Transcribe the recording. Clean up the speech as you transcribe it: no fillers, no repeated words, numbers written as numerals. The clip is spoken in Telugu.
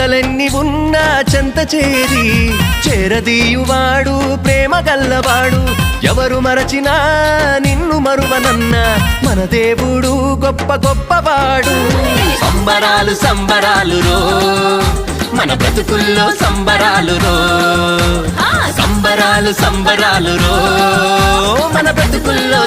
జంటలెన్ని ఉన్నా చెంత చేరి చేరదీయువాడు ప్రేమ గల్లవాడు ఎవరు మరచినా నిన్ను మరువనన్న మన దేవుడు గొప్ప గొప్పవాడు సంబరాలు సంబరాలు రో మన బ్రతుకుల్లో సంబరాలు రో సంబరాలు సంబరాలు రో మన బ్రతుకుల్లో